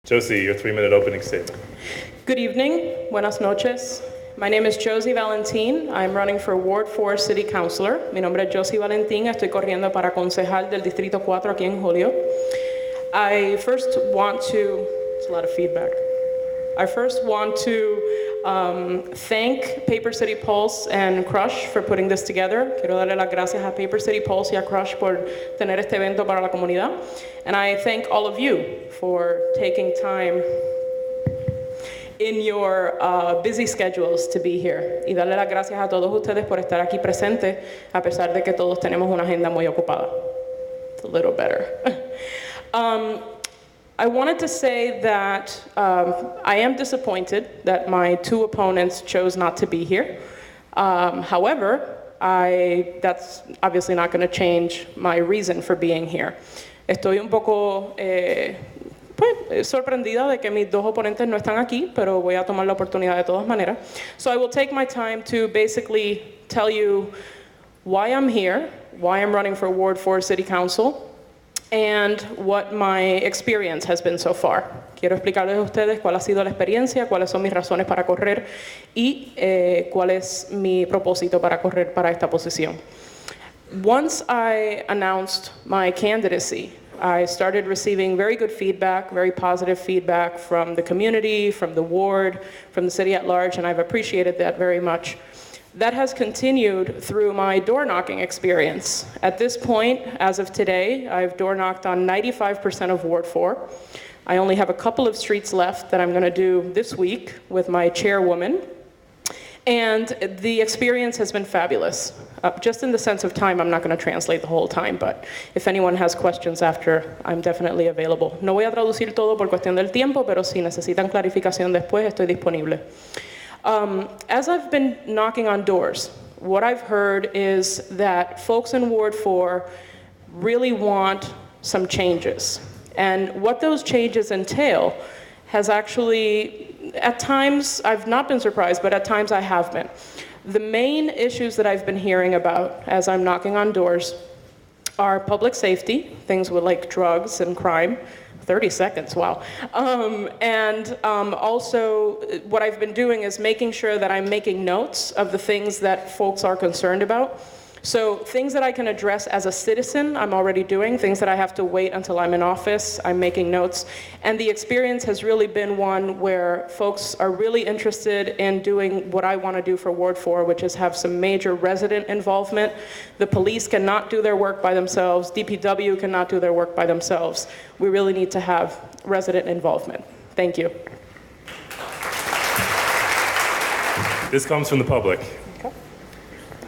Josie, your 3-minute opening statement. Good evening, buenas noches. My name is Josie Valentin. I'm running for Ward 4 City Councilor. Mi nombre es Josie Valentin. Estoy corriendo para concejal del Distrito 4 aquí en Holyoke. I first want to, it's a lot of feedback. I first want to thank Paper City Pulse and Crush for putting this together. Quiero darle las gracias a Paper City Pulse y a Crush por tener este evento para la comunidad. And I thank all of you for taking time in your busy schedules to be here. Y darle las gracias a todos ustedes por estar aquí presentes, a pesar de que todos tenemos una agenda muy ocupada. It's a little better. I wanted to say that I am disappointed that my two opponents chose not to be here. However, that's obviously not going to change my reason for being here. Estoy un poco sorprendida de que mis dos oponentes no están aquí, pero voy a tomar la oportunidad de todas maneras. So I will take my time to basically tell you why I'm here, why I'm running for Ward 4 City Council, and what my experience has been so far. Quiero explicarles a ustedes cuál ha sido la experiencia, cuáles son mis razones para correr y cuál es mi propósito para correr para esta posición. Once I announced my candidacy, I started receiving very good feedback, very positive feedback from the community, from the ward, from the city at large, and I've appreciated that very much. That has continued through my door knocking experience. At this point, as of today, I've door knocked on 95% of Ward 4. I only have a couple of streets left that I'm going to do this week with my chairwoman. And the experience has been fabulous. Just in the sense of time, I'm not going to translate the whole time, but if anyone has questions after, I'm definitely available. No voy a traducir todo por cuestión del tiempo, pero si necesitan clarificación después, estoy disponible. As I've been knocking on doors, what I've heard is that folks in Ward 4 really want some changes. And what those changes entail has actually, at times, I've not been surprised, but at times I have been. The main issues that I've been hearing about as I'm knocking on doors are public safety, things with like drugs and crime. 30 seconds, wow. Also, what I've been doing is making sure that I'm making notes of the things that folks are concerned about. So things that I can address as a citizen, I'm already doing. Things that I have to wait until I'm in office, I'm making notes. And the experience has really been one where folks are really interested in doing what I want to do for Ward 4, which is have some major resident involvement. The police cannot do their work by themselves. DPW cannot do their work by themselves. We really need to have resident involvement. Thank you. This comes from the public.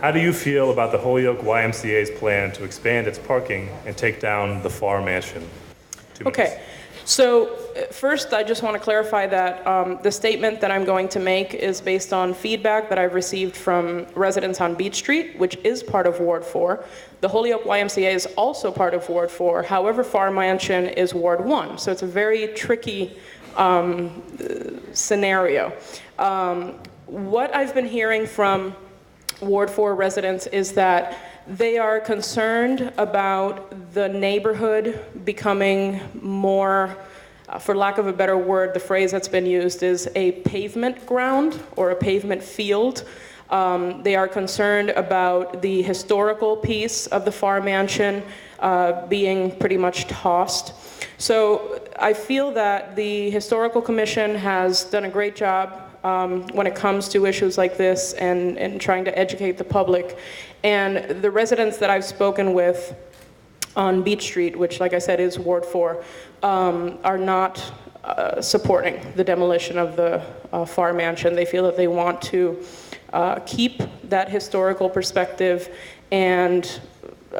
How do you feel about the Holyoke YMCA's plan to expand its parking and take down the Farr Mansion? Okay, so first I just want to clarify that the statement that I'm going to make is based on feedback that I've received from residents on Beach Street, which is part of Ward 4. The Holyoke YMCA is also part of Ward 4. However, Farr Mansion is Ward 1, so it's a very tricky scenario. What I've been hearing from Ward 4 residents is that they are concerned about the neighborhood becoming more, for lack of a better word, the phrase that's been used is a pavement ground or a pavement field. They are concerned about the historical piece of the Farr Mansion being pretty much tossed. So I feel that the Historical Commission has done a great job when it comes to issues like this and trying to educate the public. And the residents that I've spoken with on Beach Street, which like I said is Ward 4, are not supporting the demolition of the Farr Mansion. They feel that they want to keep that historical perspective, and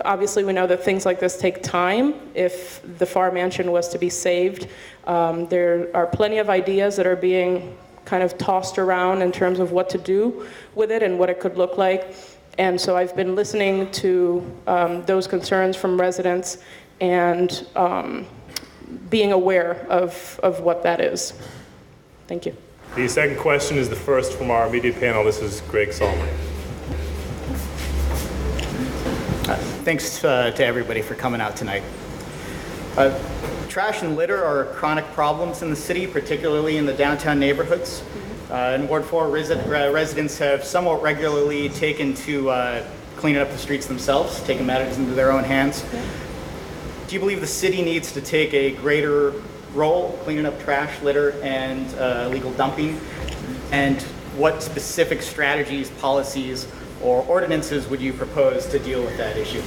obviously we know that things like this take time. If the Farr Mansion was to be saved, there are plenty of ideas that are being kind of tossed around in terms of what to do with it and what it could look like. And so I've been listening to those concerns from residents and being aware of what that is. Thank you. The second question is the first from our immediate panel. This is Greg Solomon. Thanks to everybody for coming out tonight. Trash and litter are chronic problems in the city, particularly in the downtown neighborhoods. In Ward 4, residents have somewhat regularly taken to cleaning up the streets themselves, taking matters into their own hands. Do you believe the city needs to take a greater role cleaning up trash, litter, and illegal dumping? And what specific strategies, policies, or ordinances would you propose to deal with that issue?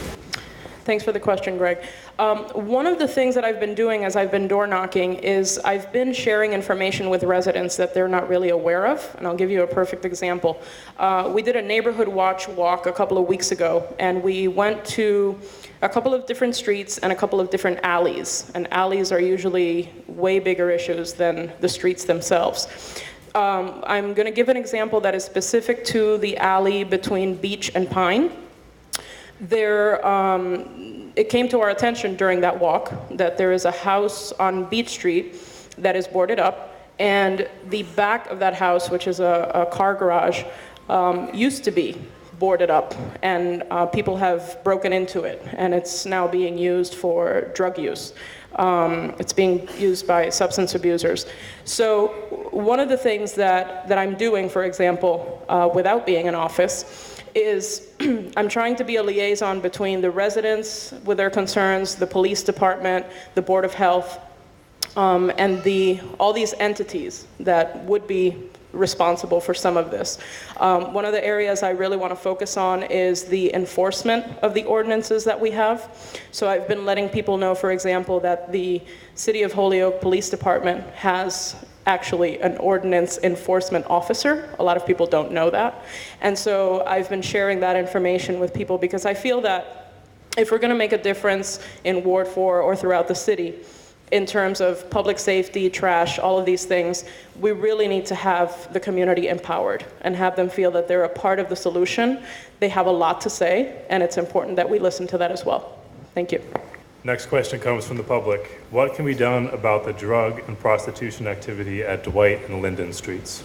Thanks for the question, Greg. One of the things that I've been doing as I've been door knocking is I've been sharing information with residents that they're not really aware of, and I'll give you a perfect example. We did a neighborhood watch walk a couple of weeks ago, and we went to a couple of different streets and a couple of different alleys, and alleys are usually way bigger issues than the streets themselves. I'm going to give an example that is specific to the alley between Beach and Pine. It came to our attention during that walk that there is a house on Beach Street that is boarded up, and the back of that house, which is a car garage, used to be boarded up, and people have broken into it, and it's now being used for drug use. It's being used by substance abusers. So one of the things that I'm doing, for example, without being in office, is I'm trying to be a liaison between the residents with their concerns, the police department, the Board of Health, and all these entities that would be responsible for some of this. One of the areas I really want to focus on is the enforcement of the ordinances that we have. So I've been letting people know, for example, that the City of Holyoke Police Department has actually an ordinance enforcement officer. A lot of people don't know that. And so I've been sharing that information with people because I feel that if we're going to make a difference in Ward 4 or throughout the city, in terms of public safety, trash, all of these things, we really need to have the community empowered and have them feel that they're a part of the solution. They have a lot to say, and it's important that we listen to that as well. Thank you. Next question comes from the public. What can be done about the drug and prostitution activity at Dwight and Linden Streets?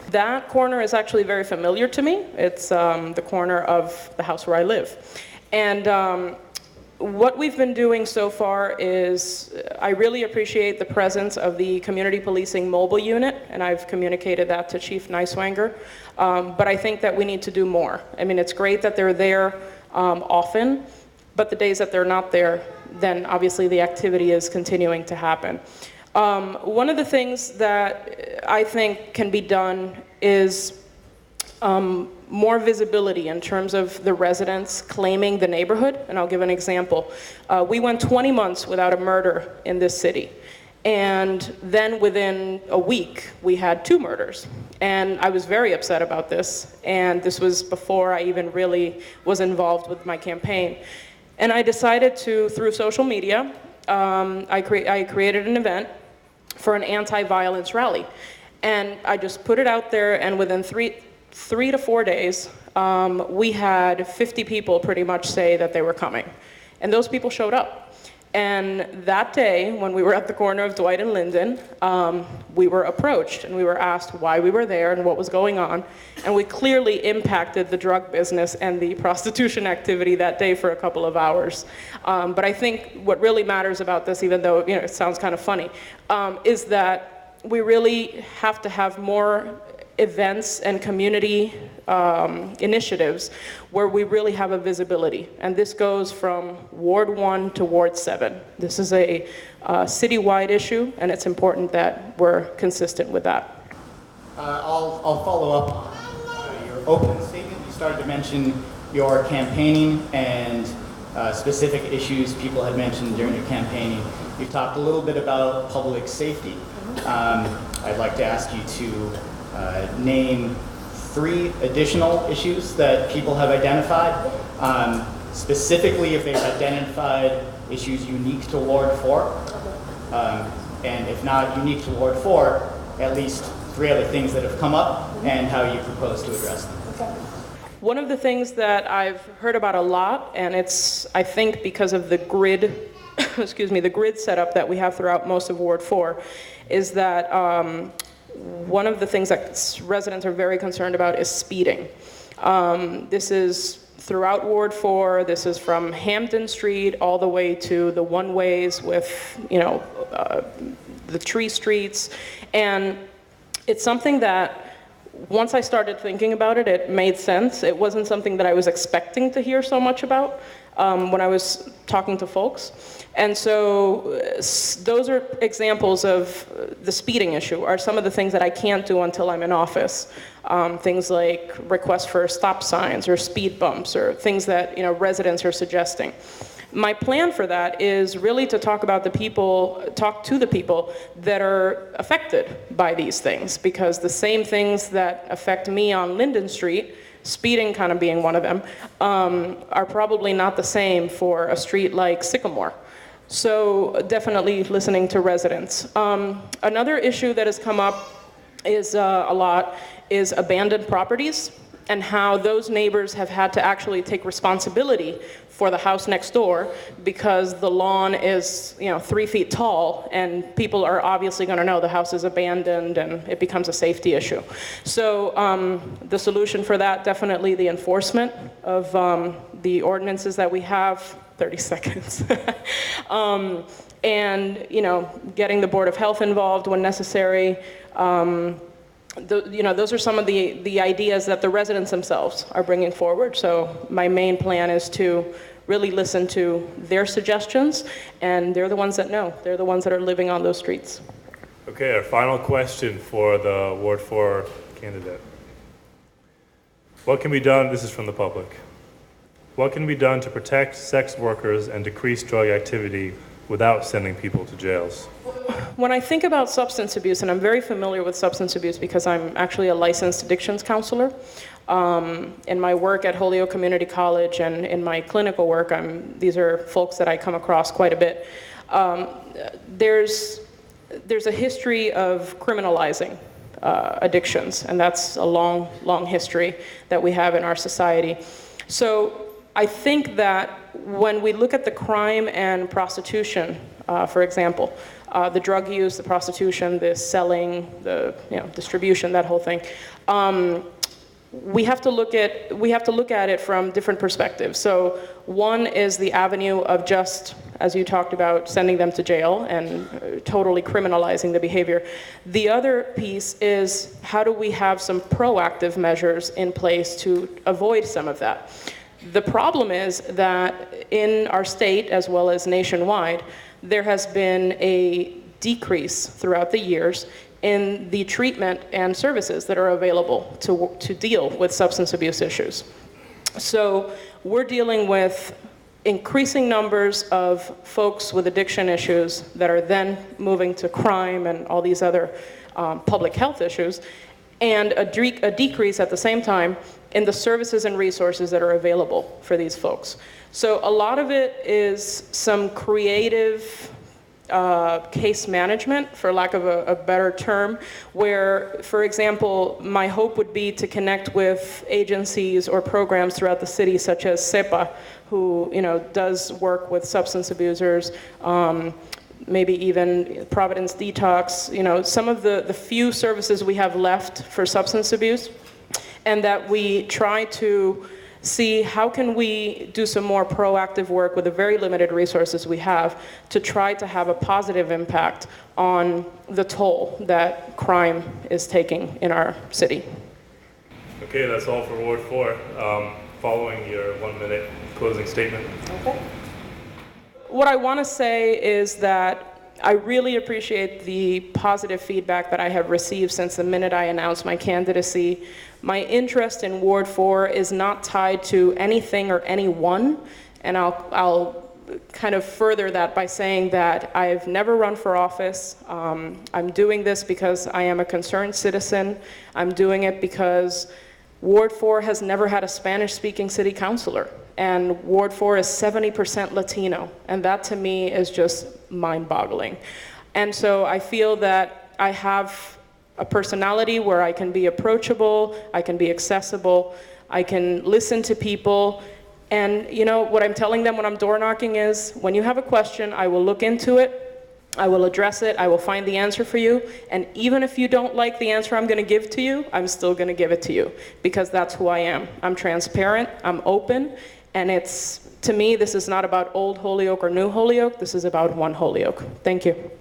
That corner is actually very familiar to me. It's the corner of the house where I live. And what we've been doing so far is I really appreciate the presence of the Community Policing Mobile Unit, and I've communicated that to Chief Neiswanger. But I think that we need to do more. I mean, it's great that they're there often, but the days that they're not there, then obviously the activity is continuing to happen. One of the things that I think can be done is more visibility in terms of the residents claiming the neighborhood, and I'll give an example. We went 20 months without a murder in this city, and then within a week, we had 2 murders. And I was very upset about this, and this was before I even really was involved with my campaign. And I decided to, through social media, I created an event for an anti-violence rally. And I just put it out there, and within three to 4 days, we had 50 people pretty much say that they were coming. And those people showed up. And that day, when we were at the corner of Dwight and Linden, we were approached and we were asked why we were there and what was going on. And we clearly impacted the drug business and the prostitution activity that day for a couple of hours. But I think what really matters about this, even though it sounds kind of funny, is that we really have to have more events and community initiatives where we really have a visibility. And this goes from Ward 1 to Ward 7. This is a citywide issue, and it's important that we're consistent with that. I'll follow up on your opening statement. You started to mention your campaigning and specific issues people had mentioned during your campaigning. You talked a little bit about public safety. I'd like to ask you to name 3 additional issues that people have identified. Specifically, if they've identified issues unique to Ward 4, and if not unique to Ward 4, at least 3 other things that have come up and how you propose to address them. Okay. One of the things that I've heard about a lot, and it's, I think, because of the grid, the grid setup that we have throughout most of Ward 4, is that one of the things that residents are very concerned about is speeding. This is throughout Ward 4. This is from Hampden Street all the way to the one-ways with, the tree streets. And it's something that once I started thinking about it, it made sense. It wasn't something that I was expecting to hear so much about when I was talking to folks. And so those are examples of the speeding issue, are some of the things that I can't do until I'm in office. Things like requests for stop signs or speed bumps or things that residents are suggesting. My plan for that is really to talk to the people that are affected by these things, because the same things that affect me on Linden Street, speeding kind of being one of them, are probably not the same for a street like Sycamore. So definitely listening to residents. Another issue that has come up is a lot is abandoned properties and how those neighbors have had to actually take responsibility for the house next door because the lawn is 3 feet tall and people are obviously going to know the house is abandoned and it becomes a safety issue. So the solution for that, definitely the enforcement of the ordinances that we have. 30 seconds. And getting the Board of Health involved when necessary. Those are some of the ideas that the residents themselves are bringing forward. So my main plan is to really listen to their suggestions, and they're the ones that know. They're the ones that are living on those streets. Okay, our final question for the Ward 4 candidate. What can be done, this is from the public, what can be done to protect sex workers and decrease drug activity without sending people to jails? When I think about substance abuse, and I'm very familiar with substance abuse because I'm actually a licensed addictions counselor, in my work at Holyoke Community College and in my clinical work, these are folks that I come across quite a bit. There's a history of criminalizing addictions, and that's a long, long history that we have in our society. So I think that when we look at the crime and prostitution, for example, the drug use, the prostitution, the selling, the distribution, that whole thing, we have to look at it from different perspectives. So one is the avenue of just, as you talked about, sending them to jail and totally criminalizing the behavior. The other piece is how do we have some proactive measures in place to avoid some of that? The problem is that in our state, as well as nationwide, there has been a decrease throughout the years in the treatment and services that are available to deal with substance abuse issues. So we're dealing with increasing numbers of folks with addiction issues that are then moving to crime and all these other public health issues, and a decrease at the same time in the services and resources that are available for these folks. So a lot of it is some creative case management, for lack of a better term, where, for example, my hope would be to connect with agencies or programs throughout the city, such as SEPA, who does work with substance abusers, maybe even Providence Detox, some of the few services we have left for substance abuse, and that we try to see how can we do some more proactive work with the very limited resources we have to try to have a positive impact on the toll that crime is taking in our city. Okay, that's all for Ward 4. Following your 1-minute closing statement. Okay. What I want to say is that I really appreciate the positive feedback that I have received since the minute I announced my candidacy. My interest in Ward 4 is not tied to anything or anyone, and I'll kind of further that by saying that I've never run for office. I'm doing this because I am a concerned citizen. I'm doing it because Ward 4 has never had a Spanish-speaking city councilor, and Ward 4 is 70% Latino, and that to me is just mind-boggling. And so I feel that I have a personality where I can be approachable, I can be accessible, I can listen to people, and what I'm telling them when I'm door knocking is, when you have a question, I will look into it, I will address it, I will find the answer for you, and even if you don't like the answer I'm going to give to you, I'm still going to give it to you, because that's who I am. I'm transparent, I'm open, and to me, this is not about old Holyoke or new Holyoke, this is about one Holyoke. Thank you.